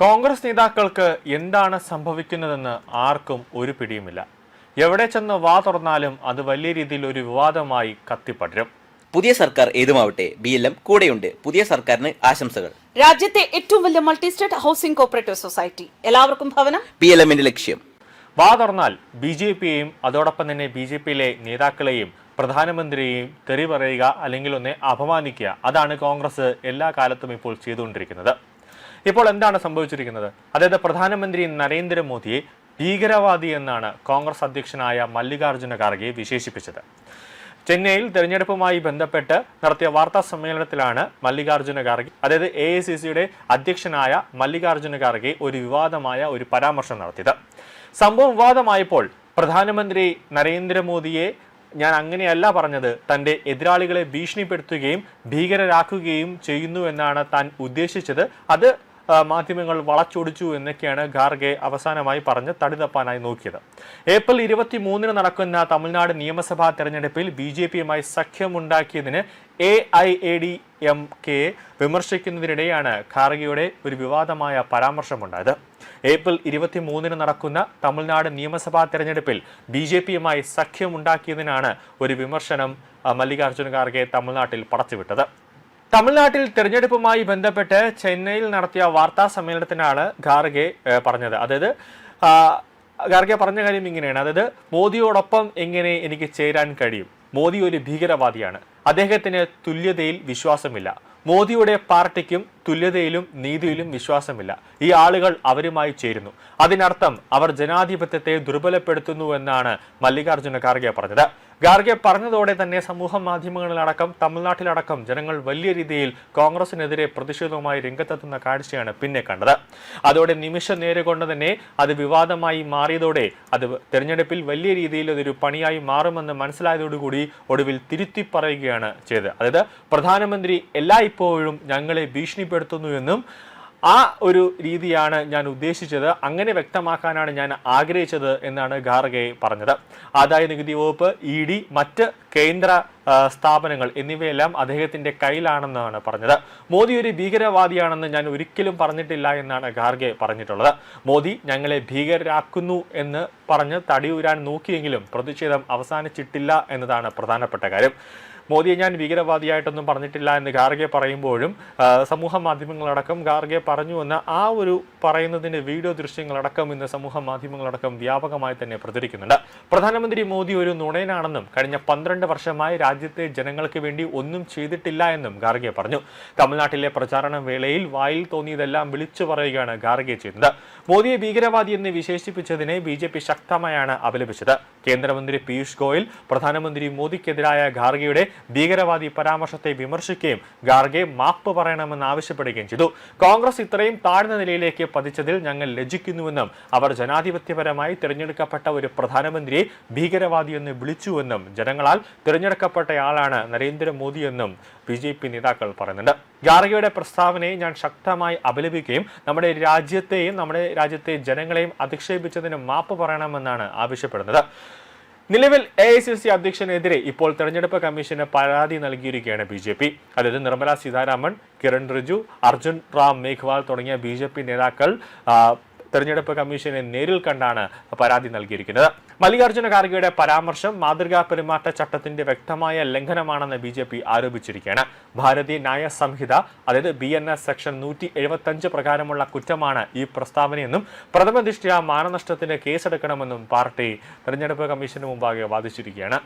കോൺഗ്രസ് നേതാക്കൾക്ക് എന്താണ് സംഭവിക്കുന്നതെന്ന് ആർക്കും ഒരു പിടിയുമില്ല. എവിടെ ചെന്ന് വാ തുറന്നാലും അത് വലിയ രീതിയിൽ ഒരു വിവാദമായി കത്തിപ്പടരും. പുതിയ സർക്കാർ ഏതുമാവട്ടെ, BLM കൂടെയുണ്ട്. പുതിയ സർക്കാരിന് ആശംസകൾ. രാജ്യത്തെ ഏറ്റവും വലിയ multi state housing cooperative society, എല്ലാവർക്കും ഭവനം, BLMന്റെ ലക്ഷ്യം. വാ തുറന്നാൽ BJPയെയും അതോടൊപ്പം തന്നെ BJPയിലെ നേതാക്കളെയും പ്രധാനമന്ത്രിയെയും തെറി പറയുക, അല്ലെങ്കിൽ ഒന്നെ അപമാനിക്കുക. അതാണ് കോൺഗ്രസ് എല്ലാ കാലത്തും ഇപ്പോൾ ചെയ്തുകൊണ്ടിരിക്കുന്നത്. ഇപ്പോൾ എന്താണ് സംഭവിച്ചിരിക്കുന്നത്? അതായത് പ്രധാനമന്ത്രി നരേന്ദ്രമോദിയെ ഭീകരവാദി എന്നാണ് കോൺഗ്രസ് അധ്യക്ഷനായ മല്ലികാർജ്ജുന ഖാർഗെ വിശേഷിപ്പിച്ചത്. ചെന്നൈയിൽ തെരഞ്ഞെടുപ്പുമായി ബന്ധപ്പെട്ട് നടത്തിയ വാർത്താ സമ്മേളനത്തിലാണ് മല്ലികാർജ്ജുന ഖാർഗെ, അതായത് AICCയുടെ അധ്യക്ഷനായ മല്ലികാർജ്ജുന ഖാർഗെ ഒരു വിവാദമായ ഒരു പരാമർശം നടത്തിയത്. സംഭവം വിവാദമായപ്പോൾ പ്രധാനമന്ത്രി നരേന്ദ്രമോദിയെ ഞാൻ അങ്ങനെയല്ല പറഞ്ഞത്, തൻ്റെ എതിരാളികളെ ഭീഷണിപ്പെടുത്തുകയും ഭീകരരാക്കുകയും ചെയ്യുന്നു എന്നാണ് താൻ ഉദ്ദേശിച്ചത്, അത് മാധ്യമങ്ങൾ വളച്ചൊടിച്ചു എന്നൊക്കെയാണ് ഖാർഗെ അവസാനമായി പറഞ്ഞ് തടി തപ്പാനായി നോക്കിയത്. ഏപ്രിൽ 23 നടക്കുന്ന തമിഴ്നാട് നിയമസഭാ തെരഞ്ഞെടുപ്പിൽ BJPയുമായി സഖ്യമുണ്ടാക്കിയതിന് AIADMK വിമർശിക്കുന്നതിനിടെയാണ് ഖാർഗെയുടെ ഒരു വിവാദമായ പരാമർശമുണ്ടായത്. ഏപ്രിൽ 23 നടക്കുന്ന തമിഴ്നാട് നിയമസഭാ തെരഞ്ഞെടുപ്പിൽ BJPയുമായി സഖ്യമുണ്ടാക്കിയതിനാണ് ഒരു വിമർശനം മല്ലികാർജ്ജുന ഖാർഗെ തമിഴ്നാട്ടിൽ പടച്ചുവിട്ടത്. തമിഴ്നാട്ടിൽ തെരഞ്ഞെടുപ്പുമായി ബന്ധപ്പെട്ട് ചെന്നൈയിൽ നടത്തിയ വാർത്താ സമ്മേളനത്തിനാണ് ഖാർഗെ പറഞ്ഞത്. അതായത് ഖാർഗെ പറഞ്ഞ കാര്യം ഇങ്ങനെയാണ്, അതായത് മോദിയോടൊപ്പം എങ്ങനെ എനിക്ക് ചേരാൻ കഴിയും? മോദി ഒരു ഭീകരവാദിയാണ്, അദ്ദേഹത്തിന് തുല്യതയിൽ വിശ്വാസമില്ല. മോദിയുടെ പാർട്ടിക്കും തുല്യതയിലും നീതിയിലും വിശ്വാസമില്ല. ഈ ആളുകൾ അവരുമായി ചേരുന്നു. അതിനർത്ഥം അവർ ജനാധിപത്യത്തെ ദുർബലപ്പെടുത്തുന്നു എന്നാണ് മല്ലികാർജ്ജുന ഖാർഗെ പറഞ്ഞത്. ഖാർഗെ പറഞ്ഞതോടെ തന്നെ സമൂഹ മാധ്യമങ്ങളിലടക്കം തമിഴ്നാട്ടിലടക്കം ജനങ്ങൾ വലിയ രീതിയിൽ കോൺഗ്രസിനെതിരെ പ്രതിഷേധവുമായി രംഗത്തെത്തുന്ന കാഴ്ചയാണ് പിന്നെ കണ്ടത്. അതോടെ നിമിഷ നേരം കൊണ്ട് തന്നെ അത് വിവാദമായി മാറിയതോടെ അത് തെരഞ്ഞെടുപ്പിൽ വലിയ രീതിയിൽ അതൊരു പണിയായി മാറുമെന്ന് മനസ്സിലായതോടുകൂടി ഒടുവിൽ തിരുത്തി പറയുകയാണ് ചെയ്തത്. അതായത് പ്രധാനമന്ത്രി എല്ലായ്പ്പോഴും ഞങ്ങളെ ഭീഷണിപ്പെടുത്തുന്നു എന്നും ആ ഒരു രീതിയാണ് ഞാൻ ഉദ്ദേശിച്ചത്, അങ്ങനെ വ്യക്തമാക്കാനാണ് ഞാൻ ആഗ്രഹിച്ചത് എന്നാണ് ഖാർഗെ പറഞ്ഞത്. ആദായ നികുതി വകുപ്പ്, ED, മറ്റ് കേന്ദ്ര സ്ഥാപനങ്ങൾ എന്നിവയെല്ലാം അദ്ദേഹത്തിന്റെ കയ്യിലാണെന്നാണ് പറഞ്ഞത്. മോദി ഒരു ഭീകരവാദിയാണെന്ന് ഞാൻ ഒരിക്കലും പറഞ്ഞിട്ടില്ല എന്നാണ് ഖാർഗെ പറഞ്ഞിട്ടുള്ളത്. മോദി ഞങ്ങളെ ഭീകരരാക്കുന്നു എന്ന് പറഞ്ഞ് തടിയൂരാൻ നോക്കിയെങ്കിലും പ്രതിഷേധം അവസാനിച്ചിട്ടില്ല എന്നതാണ് പ്രധാനപ്പെട്ട കാര്യം. മോദിയെ ഞാൻ ഭീകരവാദിയായിട്ടൊന്നും പറഞ്ഞിട്ടില്ല എന്ന് ഖാർഗെ പറയുമ്പോഴും സമൂഹ മാധ്യമങ്ങളടക്കം ഖാർഗെ പറഞ്ഞു എന്ന ആ ഒരു പറയുന്നതിൻ്റെ വീഡിയോ ദൃശ്യങ്ങളടക്കം ഇന്ന് സമൂഹ മാധ്യമങ്ങളടക്കം വ്യാപകമായി തന്നെ പ്രചരിക്കുന്നുണ്ട്. പ്രധാനമന്ത്രി മോദി ഒരു നുണയനാണെന്നും കഴിഞ്ഞ 12 വർഷമായി രാജ്യത്തെ ജനങ്ങൾക്ക് വേണ്ടി ഒന്നും ചെയ്തിട്ടില്ല എന്നും ഖാർഗെ പറഞ്ഞു. തമിഴ്നാട്ടിലെ പ്രചാരണ വേളയിൽ വായിൽ തോന്നിയതെല്ലാം വിളിച്ചു പറയുകയാണ് ഖാർഗെ ചെയ്യുന്നത്. മോദിയെ ഭീകരവാദി എന്ന് വിശേഷിപ്പിച്ചതിനെ BJP ശക്തമായാണ് അപലപിച്ചത്. കേന്ദ്രമന്ത്രി പീയൂഷ് ഗോയൽ പ്രധാനമന്ത്രി മോദിക്കെതിരായ ഖാർഗെയുടെ ഭീകരവാദി പരാമർശത്തെ വിമർശിക്കുകയും ഖാർഗെ മാപ്പ് പറയണമെന്ന് ആവശ്യപ്പെടുകയും ചെയ്തു. കോൺഗ്രസ് ഇത്രയും താഴ്ന്ന നിലയിലേക്ക് പതിച്ചതിൽ ഞങ്ങൾ ലജ്ജിക്കുന്നുവെന്നും അവർ ജനാധിപത്യപരമായി തിരഞ്ഞെടുക്കപ്പെട്ട ഒരു പ്രധാനമന്ത്രിയെ ഭീകരവാദി എന്ന് വിളിച്ചുവെന്നും ജനങ്ങളാൽ തിരഞ്ഞെടുക്കപ്പെട്ടയാളാണ് നരേന്ദ്രമോദിയെന്നും BJP നേതാക്കൾ പറയുന്നുണ്ട്. ഖാർഗെയുടെ പ്രസ്താവനയെ ഞാൻ ശക്തമായി അപലപിക്കുകയും നമ്മുടെ രാജ്യത്തെയും നമ്മുടെ രാജ്യത്തെ ജനങ്ങളെയും അധിക്ഷേപിച്ചതിന് മാപ്പ് പറയണമെന്നാണ് ആവശ്യപ്പെടുന്നത്. നിലവിൽ AICC അധ്യക്ഷനെതിരെ ഇപ്പോൾ തെരഞ്ഞെടുപ്പ് കമ്മീഷന് പരാതി നൽകിയിരിക്കുകയാണ് BJP. അതായത് നിർമ്മല സീതാരാമൻ, കിരൺ റിജു, അർജുൻ റാം മേഘ്വാൾ തുടങ്ങിയ BJP നേതാക്കൾ തെരഞ്ഞെടുപ്പ് കമ്മീഷനെ നേരിൽ കണ്ടാണ് പരാതി നൽകിയിരിക്കുന്നത്. മല്ലികാർജ്ജുന ഖാർഗെയുടെ പരാമർശം മാതൃകാ പെരുമാറ്റ ചട്ടത്തിന്റെ വ്യക്തമായ ലംഘനമാണെന്ന് BJP ആരോപിച്ചിരിക്കുകയാണ്. ഭാരതീയ ന്യായ സംഹിത, അതായത് BNS സെക്ഷൻ 175 പ്രകാരമുള്ള കുറ്റമാണ് ഈ പ്രസ്താവനയെന്നും പ്രഥമ ദൃഷ്ട്യാ മാനനഷ്ടത്തിന് കേസെടുക്കണമെന്നും പാർട്ടി തെരഞ്ഞെടുപ്പ് കമ്മീഷന് മുമ്പാകെ വാദിച്ചിരിക്കുകയാണ്.